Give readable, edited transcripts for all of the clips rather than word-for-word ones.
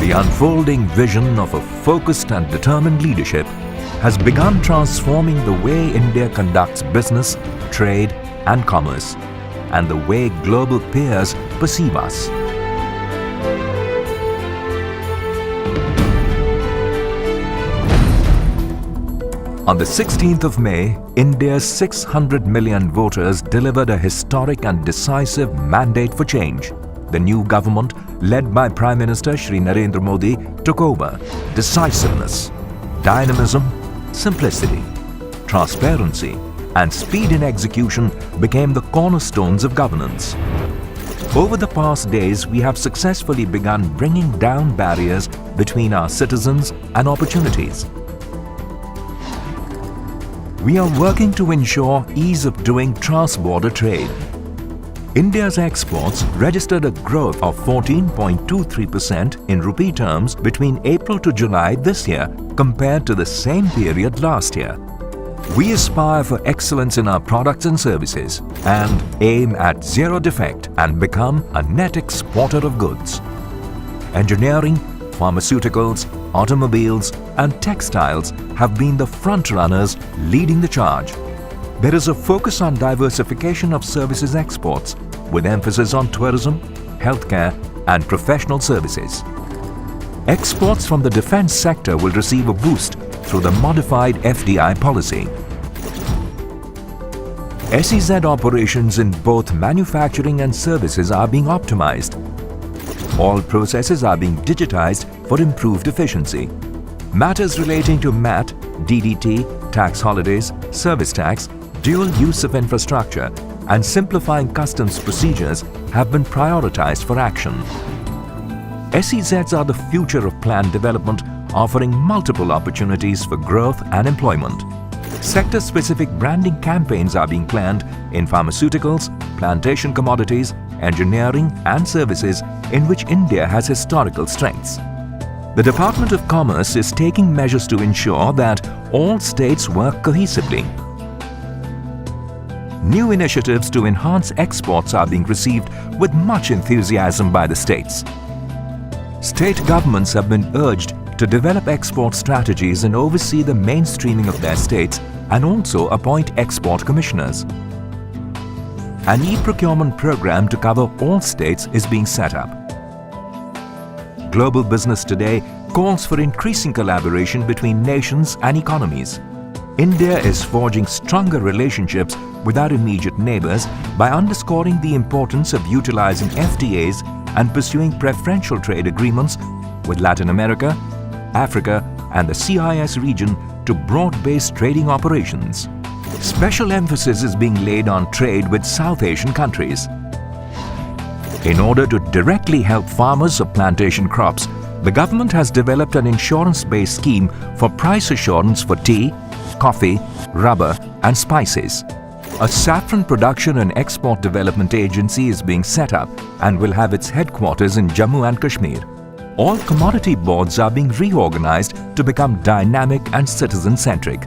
The unfolding vision of a focused and determined leadership has begun transforming the way India conducts business, trade and commerce, and the way global peers perceive us. On the 16th of May, India's 600 million voters delivered a historic and decisive mandate for change. The new government, led by Prime Minister Shri Narendra Modi, took over. Decisiveness, dynamism, simplicity, transparency, and speed in execution became the cornerstones of governance. Over the past days, we have successfully begun bringing down barriers between our citizens and opportunities. We are working to ensure ease of doing trans-border trade. India's exports registered a growth of 14.23% in rupee terms between April to July this year compared to the same period last year. We aspire for excellence in our products and services and aim at zero defect and become a net exporter of goods. Engineering, pharmaceuticals, automobiles and textiles have been the front runners leading the charge. There is a focus on diversification of services exports with emphasis on tourism, healthcare and professional services. Exports from the defense sector will receive a boost through the modified FDI policy. SEZ operations in both manufacturing and services are being optimized. All processes are being digitized for improved efficiency. Matters relating to MAT, DDT, tax holidays, service tax, dual use of infrastructure and simplifying customs procedures have been prioritized for action. SEZs are the future of planned development, offering multiple opportunities for growth and employment. Sector-specific branding campaigns are being planned in pharmaceuticals, plantation commodities, engineering and services in which India has historical strengths. The Department of Commerce is taking measures to ensure that all states work cohesively. New initiatives to enhance exports are being received with much enthusiasm by the states. State governments have been urged to develop export strategies and oversee the mainstreaming of their states and also appoint export commissioners. An e-procurement program to cover all states is being set up. Global business today calls for increasing collaboration between nations and economies. India is forging stronger relationships with our immediate neighbors by underscoring the importance of utilizing FTAs and pursuing preferential trade agreements with Latin America, Africa and the CIS region to broad-based trading operations. Special emphasis is being laid on trade with South Asian countries. In order to directly help farmers of plantation crops, the government has developed an insurance-based scheme for price assurance for tea, coffee, rubber and spices. A saffron production and export development agency is being set up and will have its headquarters in Jammu and Kashmir. All commodity boards are being reorganized to become dynamic and citizen-centric.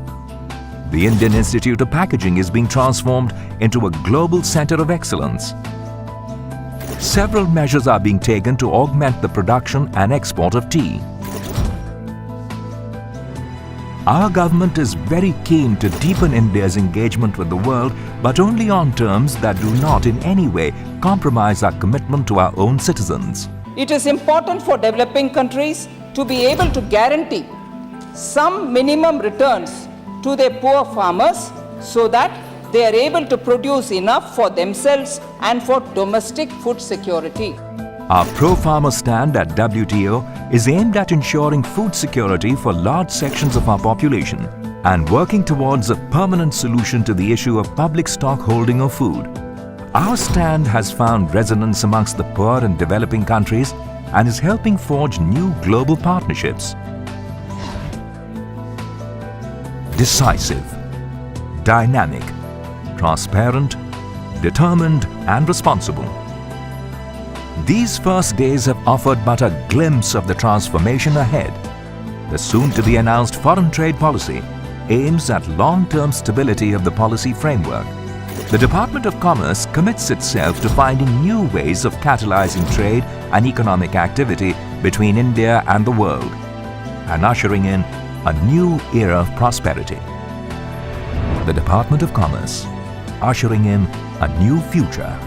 The Indian Institute of Packaging is being transformed into a global center of excellence. Several measures are being taken to augment the production and export of tea. Our government is very keen to deepen India's engagement with the world, but only on terms that do not in any way compromise our commitment to our own citizens. It is important for developing countries to be able to guarantee some minimum returns to their poor farmers so that they are able to produce enough for themselves and for domestic food security. Our pro-farmer stand at WTO is aimed at ensuring food security for large sections of our population and working towards a permanent solution to the issue of public stock holding of food. Our stand has found resonance amongst the poor and developing countries and is helping forge new global partnerships. Decisive, dynamic, transparent, determined and responsible. These first days have offered but a glimpse of the transformation ahead. The soon-to-be-announced foreign trade policy aims at long-term stability of the policy framework. The Department of Commerce commits itself to finding new ways of catalyzing trade and economic activity between India and the world and ushering in a new era of prosperity. The Department of Commerce, ushering in a new future